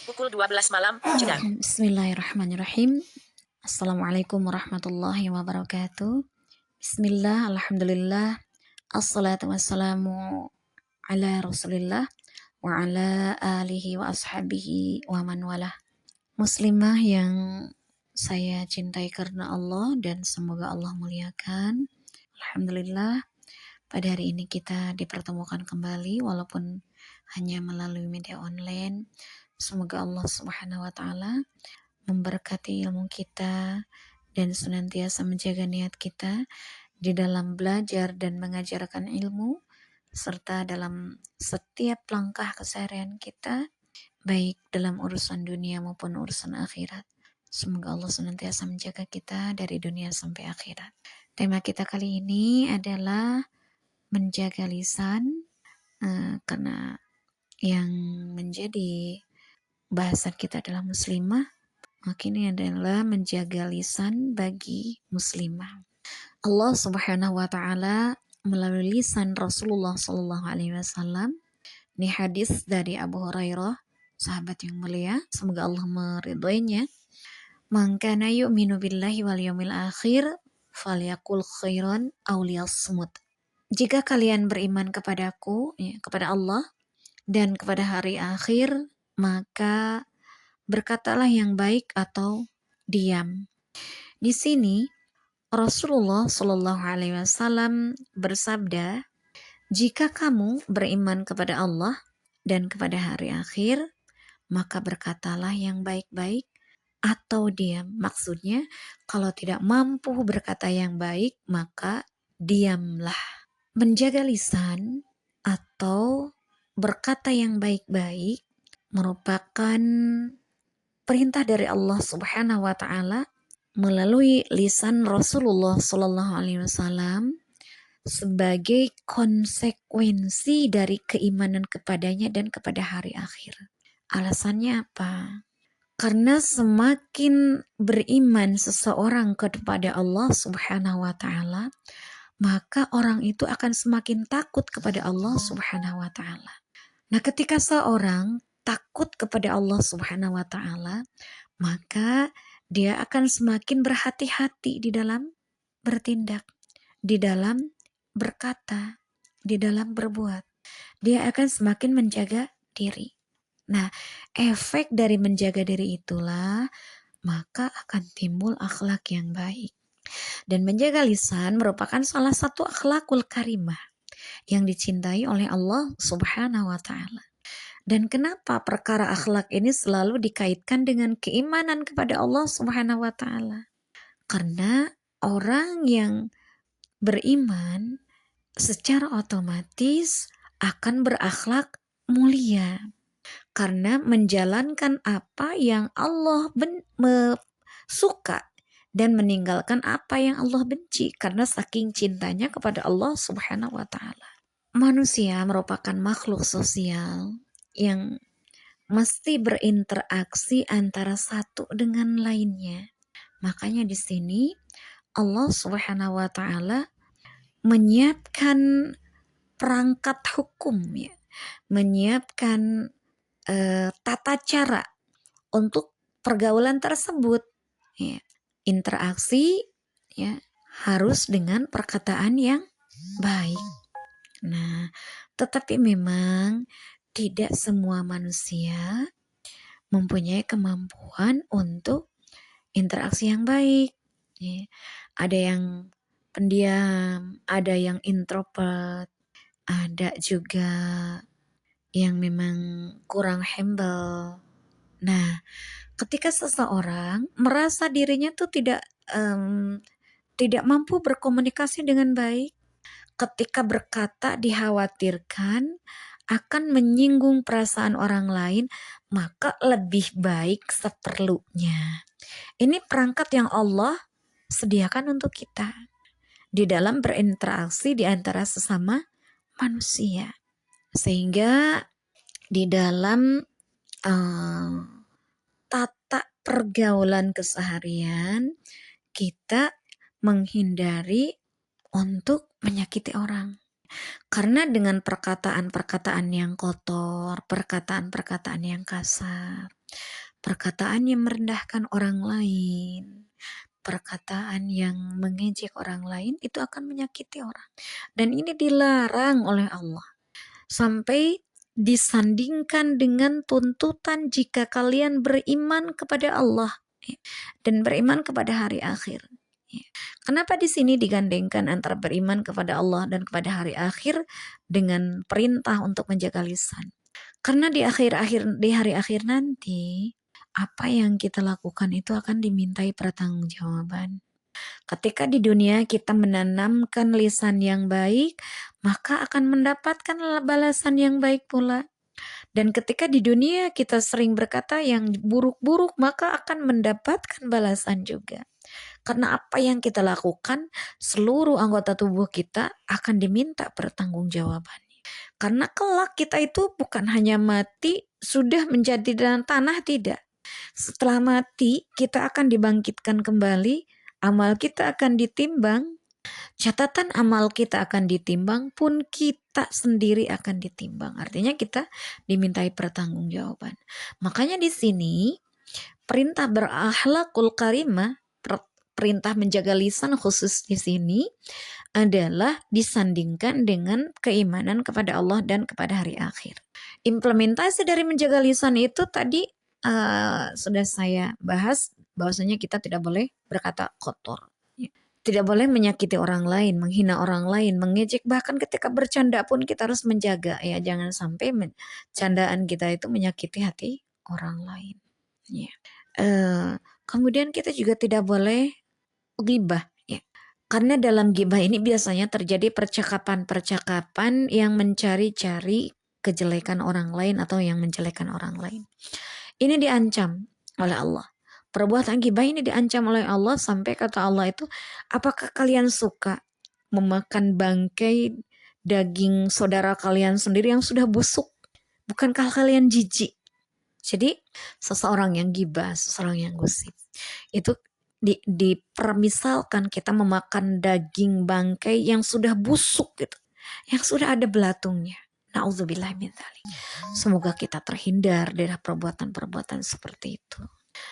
Pukul 12 malam, jeda. Bismillahirrahmanirrahim. Assalamualaikum warahmatullahi wabarakatuh. Bismillah, alhamdulillah, assalatu wassalamu ala rasulillah wa ala alihi wa ashabihi wa man walah. Muslimah yang saya cintai karena Allah dan semoga Allah muliakan. Alhamdulillah, pada hari ini kita dipertemukan kembali walaupun hanya melalui media online. Semoga Allah Subhanahu wa taala memberkati ilmu kita dan senantiasa menjaga niat kita di dalam belajar dan mengajarkan ilmu serta dalam setiap langkah keseharian kita, baik dalam urusan dunia maupun urusan akhirat. Semoga Allah senantiasa menjaga kita dari dunia sampai akhirat. Tema kita kali ini adalah menjaga lisan, karena yang menjadi bahasan kita adalah muslimah, maka ini adalah menjaga lisan bagi muslimah. Allah Subhanahu wa taala melalui lisan Rasulullah sallallahu alaihi wasallam. Ini hadis dari Abu Hurairah, sahabat yang mulia, semoga Allah meridhoinya. Man kana yu'minu billahi wal yawmil akhir falyaqul khairan aw liyasmut. Jika kalian beriman kepadaku, kepada Allah dan kepada hari akhir, maka berkatalah yang baik atau diam. Di sini Rasulullah Shallallahu Alaihi Wasallam bersabda, jika kamu beriman kepada Allah dan kepada hari akhir, maka berkatalah yang baik-baik atau diam. Maksudnya, kalau tidak mampu berkata yang baik, maka diamlah. Menjaga lisan atau berkata yang baik-baik merupakan perintah dari Allah Subhanahu wa taala melalui lisan Rasulullah Sallallahu alaihi wasallam sebagai konsekuensi dari keimanan kepadanya dan kepada hari akhir. Alasannya apa? Karena semakin beriman seseorang kepada Allah Subhanahu wa taala, maka orang itu akan semakin takut kepada Allah Subhanahu wa taala. Nah, ketika seorang takut kepada Allah Subhanahu wa taala, maka dia akan semakin berhati-hati di dalam bertindak, di dalam berkata, di dalam berbuat. Dia akan semakin menjaga diri. Nah, efek dari menjaga diri itulah maka akan timbul akhlak yang baik. Dan menjaga lisan merupakan salah satu akhlakul karimah yang dicintai oleh Allah Subhanahu wa taala. Dan kenapa perkara akhlak ini selalu dikaitkan dengan keimanan kepada Allah Subhanahu wa taala? Karena orang yang beriman secara otomatis akan berakhlak mulia. Karena menjalankan apa yang Allah suka dan meninggalkan apa yang Allah benci karena saking cintanya kepada Allah Subhanahu wa taala. Manusia merupakan makhluk sosial yang mesti berinteraksi antara satu dengan lainnya. Makanya di sini Allah Subhanahu wa taala menyiapkan perangkat hukum, ya, menyiapkan tata cara untuk pergaulan tersebut, ya. Interaksi, ya, harus dengan perkataan yang baik. Nah, tetapi memang tidak semua manusia mempunyai kemampuan untuk interaksi yang baik, ya. Ada yang pendiam, ada yang introvert, ada juga yang memang kurang humble. Nah, ketika seseorang merasa dirinya tuh tidak mampu berkomunikasi dengan baik, ketika berkata dikhawatirkan akan menyinggung perasaan orang lain, maka lebih baik seperlunya. Ini perangkat yang Allah sediakan untuk kita di dalam berinteraksi di antara sesama manusia. Sehingga di dalam tata pergaulan keseharian kita menghindari untuk menyakiti orang. Karena dengan perkataan-perkataan yang kotor, perkataan-perkataan yang kasar, perkataan yang merendahkan orang lain, perkataan yang mengejek orang lain itu akan menyakiti orang. Dan ini dilarang oleh Allah. Sampai disandingkan dengan tuntutan jika kalian beriman kepada Allah dan beriman kepada hari akhir. Kenapa di sini digandengkan antara beriman kepada Allah dan kepada hari akhir dengan perintah untuk menjaga lisan? Karena di hari akhir nanti apa yang kita lakukan itu akan dimintai pertanggungjawaban. Ketika di dunia kita menanamkan lisan yang baik, maka akan mendapatkan balasan yang baik pula. Dan ketika di dunia kita sering berkata yang buruk-buruk, maka akan mendapatkan balasan juga. Karena apa yang kita lakukan, seluruh anggota tubuh kita akan diminta pertanggungjawabannya. Karena kelak kita itu bukan hanya mati, sudah menjadi dalam tanah, tidak. Setelah mati, kita akan dibangkitkan kembali, amal kita akan ditimbang, catatan amal kita akan ditimbang, pun kita sendiri akan ditimbang. Artinya kita dimintai pertanggungjawaban. Makanya di sini perintah berakhlakul karimah, perintah menjaga lisan khusus di sini adalah disandingkan dengan keimanan kepada Allah dan kepada hari akhir. Implementasi dari menjaga lisan itu tadi sudah saya bahas, bahwasanya kita tidak boleh berkata kotor. Tidak boleh menyakiti orang lain, menghina orang lain, mengejek, bahkan ketika bercanda pun kita harus menjaga ya, jangan sampai candaan kita itu menyakiti hati orang lain. Ya. Kemudian kita juga tidak boleh ghibah ya. Karena dalam ghibah ini biasanya terjadi percakapan-percakapan yang mencari-cari kejelekan orang lain atau yang menjelekan orang lain. Ini diancam oleh Allah. Perbuatan ghibah ini diancam oleh Allah sampai kata Allah itu, apakah kalian suka memakan bangkai daging saudara kalian sendiri yang sudah busuk? Bukankah kalian jijik? Jadi seseorang yang ghibah, seseorang yang gosip, itu dipermisalkan kita memakan daging bangkai yang sudah busuk gitu, yang sudah ada belatungnya. Na'udzubillah min dzalik. Semoga kita terhindar dari perbuatan-perbuatan seperti itu.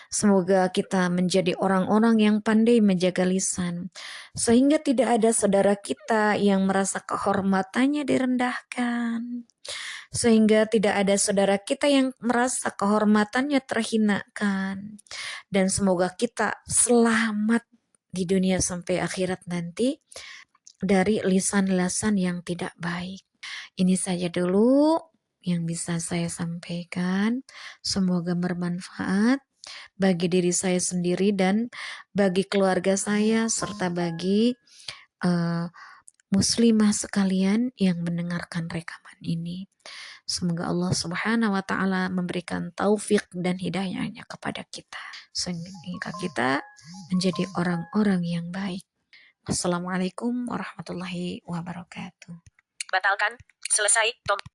Semoga kita menjadi orang-orang yang pandai menjaga lisan, sehingga tidak ada saudara kita yang merasa kehormatannya direndahkan, sehingga tidak ada saudara kita yang merasa kehormatannya terhinakan, dan semoga kita selamat di dunia sampai akhirat nanti dari lisan-lisan yang tidak baik. Ini saja dulu yang bisa saya sampaikan. Semoga bermanfaat bagi diri saya sendiri dan bagi keluarga saya serta bagi muslimah sekalian yang mendengarkan rekaman ini. Semoga Allah Subhanahu wa taala memberikan taufik dan hidayahnya kepada kita sehingga kita menjadi orang-orang yang baik. Assalamualaikum warahmatullahi wabarakatuh. Batalkan. Selesai.